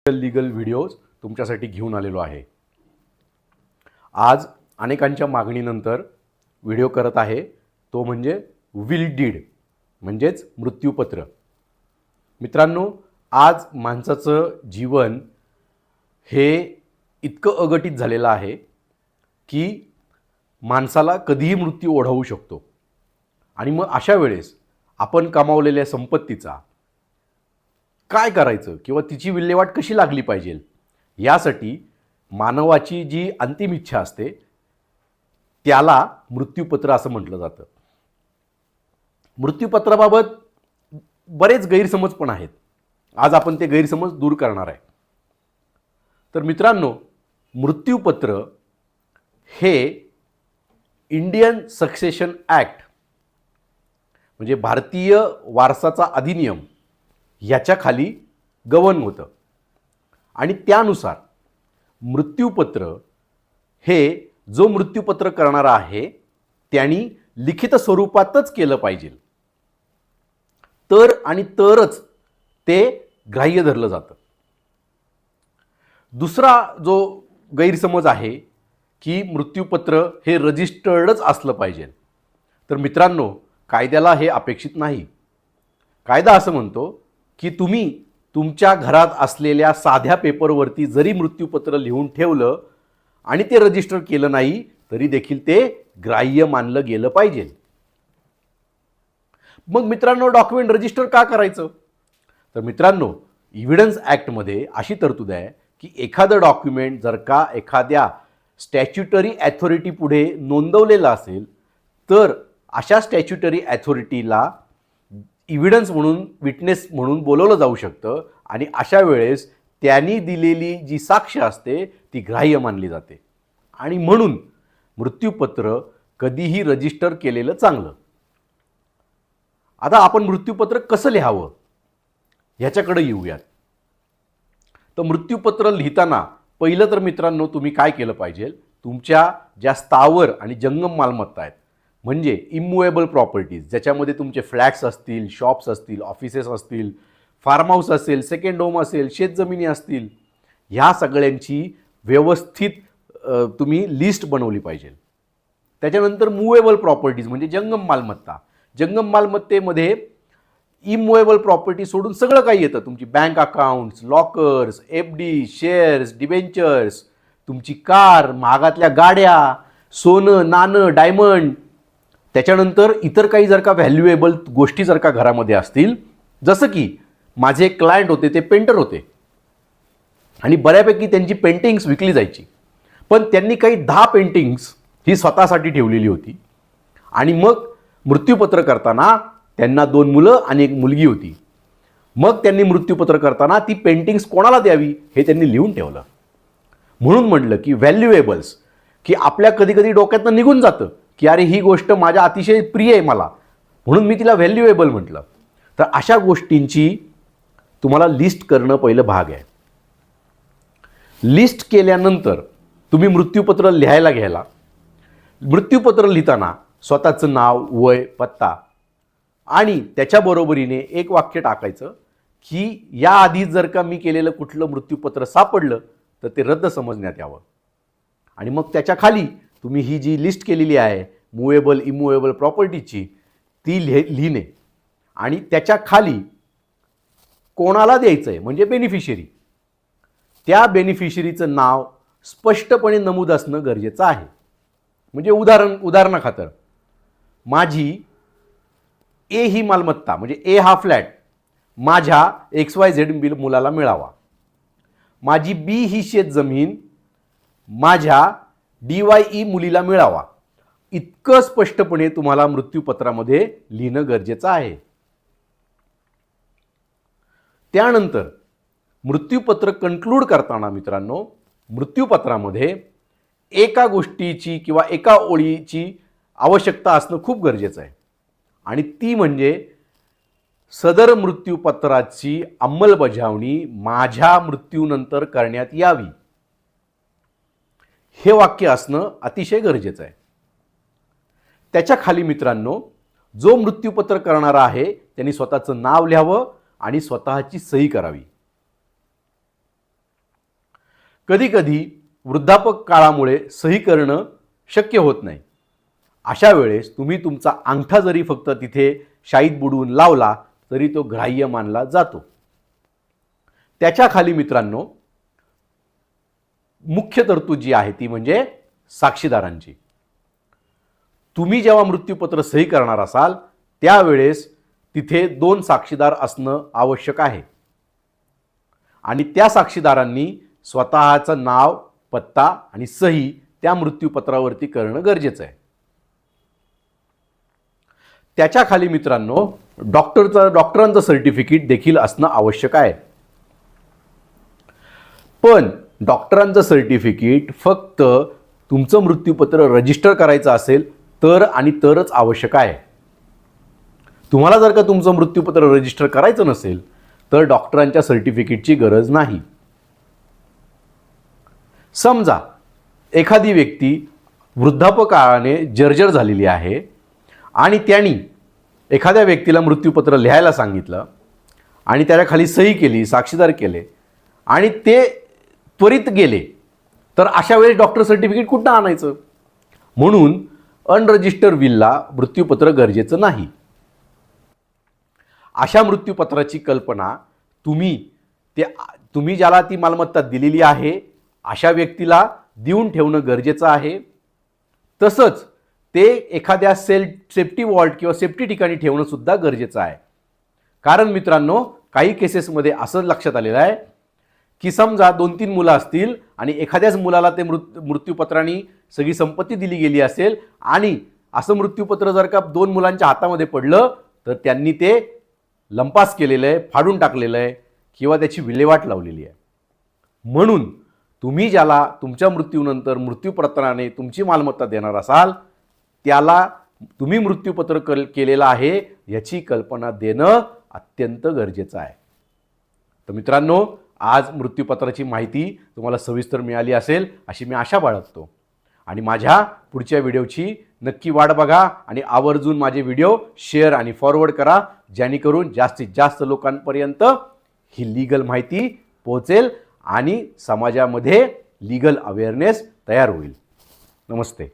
Legal videos तुमच्यासाठी घेऊन आलेलो आहे। आज अनेकांच्या मागणीनंतर व्हिडिओ करत आहे तो म्हणजे विल डीड म्हणजेच मृत्यूपत्र। मित्रांनो, आज माणसाचं जीवन हे इतकं अघटित झालेलं आहे की माणसाला कधीही मृत्यू ओढावू शकतो आणि मग अशा वेळेस आपण कमावलेल्या संपत्तीचा काय करायचं किंवा तिची विल्हेवाट कशी लागली पाहिजे यासाठी मानवाची जी अंतिम इच्छा असते त्याला मृत्यूपत्र असं म्हटलं जातं। मृत्यूपत्राबाबत बरेच गैरसमज पण आहेत। आज आपण ते गैरसमज दूर करणार आहे। तर मित्रांनो, मृत्यूपत्र हे इंडियन सक्सेशन ॲक्ट म्हणजे भारतीय वारसाचा अधिनियम याच्या खाली गवर्न होतं आणि त्यानुसार मृत्यूपत्र हे जो मृत्यूपत्र करणारा आहे त्यांनी लिखित स्वरूपातच केलं पाहिजे, तर आणि तरच ते ग्राह्य धरलं जातं। दुसरा जो गैरसमज आहे की मृत्यूपत्र हे रजिस्टर्डच असलं पाहिजे, तर मित्रांनो, कायद्याला हे अपेक्षित नाही। कायदा असं म्हणतो की तुम्ही तुमच्या घरात असलेल्या साध्या पेपरवरती जरी मृत्यूपत्र लिहून ठेवलं आणि ते रजिस्टर केलं नाही तरी देखील ते ग्राह्य मानलं गेलं पाहिजे। मग मित्रांनो, डॉक्युमेंट रजिस्टर का करायचं? तर मित्रांनो, एव्हिडन्स ॲक्टमध्ये अशी तरतूद आहे की एखादं डॉक्युमेंट जर का एखाद्या स्टॅच्युटरी ॲथॉरिटी पुढे नोंदवलेलं असेल तर अशा स्टॅच्युटरी ॲथॉरिटीला एव्हिडन्स म्हणून, विटनेस म्हणून बोलवलं जाऊ शकतं आणि अशा वेळेस त्यांनी दिलेली जी साक्ष असते ती ग्राह्य मानली जाते आणि म्हणून मृत्यूपत्र कधीही रजिस्टर केलेलं चांगलं। आता आपण मृत्यूपत्र कसं लिहावं ह्याच्याकडे येऊयात। तर मृत्यूपत्र लिहिताना पहिलं तर मित्रांनो तुम्ही काय केलं पाहिजे, तुमच्या ज्या स्थावर आणि जंगम मालमत्ता आहेत म्हणजे इमूवेबल प्रॉपर्टीज, ज्याच्यामध्ये तुमचे फ्लॅट्स असतील, शॉप्स असतील, ऑफिसेस असतील, फार्म हाऊस असेल, सेकंड होम असेल, शेतजमिनी असतील, ह्या सगळ्यांची व्यवस्थित तुम्ही लिस्ट बनवली पाहिजे। त्याच्यानंतर मूवेबल प्रॉपर्टीज म्हणजे जंगम मालमत्ता। जंगम मालमत्तेमध्ये इमूवेबल प्रॉपर्टी सोडून सगळं काही येतं, तुमची bank accounts, lockers, FD, shares, debentures, तुमची कार, महागातल्या गाड्या, सोनं, नाणं, डायमंड। त्याच्यानंतर इतर काही जर का व्हॅल्युएबल गोष्टी जर का घरामध्ये असतील, जसं की माझे एक क्लायंट होते, ते पेंटर होते आणि बऱ्यापैकी त्यांची पेंटिंग्स विकली जायची, पण त्यांनी काही 10 पेंटिंग्स ही स्वतःसाठी ठेवलेली होती आणि मग मृत्यूपत्र करताना त्यांना 2 मुलं आणि 1 मुलगी होती। मग त्यांनी मृत्यूपत्र करताना ती पेंटिंग्स कोणाला द्यावी हे त्यांनी लिहून ठेवलं। म्हणून म्हटलं की व्हॅल्युएबल्स, की आपल्या कधी डोक्यातनं निघून जातं की अरे ही गोष्ट माझ्या अतिशय प्रिय आहे मला, म्हणून मी तिला व्हॅल्युएबल म्हटलं। तर अशा गोष्टींची तुम्हाला लिस्ट करणं पहिलं भाग आहे। लिस्ट केल्यानंतर तुम्ही मृत्यूपत्र लिहायला घ्यायला, मृत्यूपत्र लिहिताना स्वतःचं नाव, वय, पत्ता आणि त्याच्या बरोबरीने एक वाक्य टाकायचं की याआधी जर का मी केलेलं कुठलं मृत्यूपत्र सापडलं तर ते रद्द समजण्यात यावं। आणि मग त्याच्या खाली तुम्ही ही जी लिस्ट केलेली आहे मूवेबल इमूवेबल प्रॉपर्टीची ती लिहिणे आणि त्याच्या खाली कोणाला द्यायचं आहे म्हणजे बेनिफिशरी, त्या बेनिफिशरीचं नाव स्पष्टपणे नमूद असणं गरजेचं आहे। म्हणजे उदाहरणाखातर माझी ए ही मालमत्ता म्हणजे ए हा फ्लॅट माझ्या XYZ मुलाला मिळावा, माझी बी ही शेतजमीन माझ्या DYE मुलीला मिळावा, इतकं स्पष्टपणे तुम्हाला मृत्यूपत्रामध्ये लिहिणं गरजेचं आहे। त्यानंतर मृत्यूपत्र कन्क्लूड करताना मित्रांनो, मृत्यूपत्रामध्ये एका गोष्टीची किंवा एका ओळीची आवश्यकता असणं खूप गरजेचं आहे आणि ती म्हणजे सदर मृत्यूपत्राची अंमलबजावणी माझ्या मृत्यूनंतर करण्यात यावी, हे वाक्य असणं अतिशय गरजेचं आहे। त्याच्या खाली मित्रांनो, जो मृत्यूपत्र करणारा आहे त्यांनी स्वतःचं नाव लिहावं आणि स्वतःची सही करावी। कधीकधी वृद्धापक काळामुळे सही करणं शक्य होत नाही. अशा वेळेस तुम्ही तुमचा अंगठा जरी फक्त तिथे शाईत बुडवून लावला तरी तो ग्राह्य मानला जातो. त्याच्या खाली मित्रांनो मुख्य तरतूद जी आहे ती म्हणजे साक्षीदारांची. तुम्ही जेव्हा मृत्यूपत्र सही करणार असाल त्यावेळेस तिथे 2 साक्षीदार असणं आवश्यक आहे आणि त्या साक्षीदारांनी स्वतःचं नाव, पत्ता आणि सही त्या मृत्यूपत्रावरती करणं गरजेचं आहे. त्याच्या खाली मित्रांनो डॉक्टरांचं सर्टिफिकेट देखील असणं आवश्यक आहे. पण डॉक्टरांचं सर्टिफिकेट फक्त तुमचं मृत्यूपत्र रजिस्टर करायचं असेल तर आणि तरच आवश्यक आहे. तुम्हाला जर का तुमचं मृत्यूपत्र रजिस्टर करायचं नसेल तर डॉक्टरांच्या सर्टिफिकेटची गरज नाही. समजा एखादी व्यक्ती वृद्धापकाळाने जर्जर झालेली आहे आणि त्यांनी एखाद्या व्यक्तीला मृत्यूपत्र लिहायला सांगितलं आणि त्याच्या खाली सही केली, साक्षीदार केले आणि ते त्वरित गेले, तर अशा वेळेस डॉक्टर सर्टिफिकेट कुठं आणायचं? म्हणून अनरजिस्टर्ड विलला मृत्यूपत्र गरजेचं नाही. अशा मृत्यूपत्राची कल्पना तुम्ही ज्याला ती मालमत्ता दिलेली आहे अशा व्यक्तीला देऊन ठेवणं गरजेचं आहे. तसंच ते एखाद्या सेफ्टी वॉर्ड किंवा सेफ्टी ठिकाणी ठेवणं सुद्धा गरजेचं आहे. कारण मित्रांनो काही केसेसमध्ये असं लक्षात आलेलं आहे की समजा 2-3 मुलं असतील आणि एखाद्याच मुलाला ते मृत्यूपत्राने सगळी संपत्ती दिली गेली असेल आणि असं मृत्यूपत्र जर का 2 मुलांच्या हातामध्ये पडलं तर त्यांनी ते लंपास केलेलं आहे, फाडून टाकलेलं आहे किंवा त्याची विल्हेवाट लावलेली आहे. म्हणून तुम्ही ज्याला तुमच्या मृत्यूनंतर मृत्यूपत्राने तुमची मालमत्ता देणार असाल त्याला तुम्ही मृत्यूपत्र केलेलं आहे याची कल्पना देणं अत्यंत गरजेचं आहे. तर मित्रांनो आज मृत्यूपत्राची माहिती तुम्हाला सविस्तर मिळाली असेल अशी मी आशा बाळगतो आणि माझ्या पुढच्या व्हिडिओची नक्की वाट बघा आणि आवर्जून माझे व्हिडिओ शेअर आणि फॉरवर्ड करा जेणेकरून जास्तीत जास्त लोकांपर्यंत ही लीगल माहिती पोहोचेल आणि समाजामध्ये लीगल अवेअरनेस तयार होईल. नमस्ते.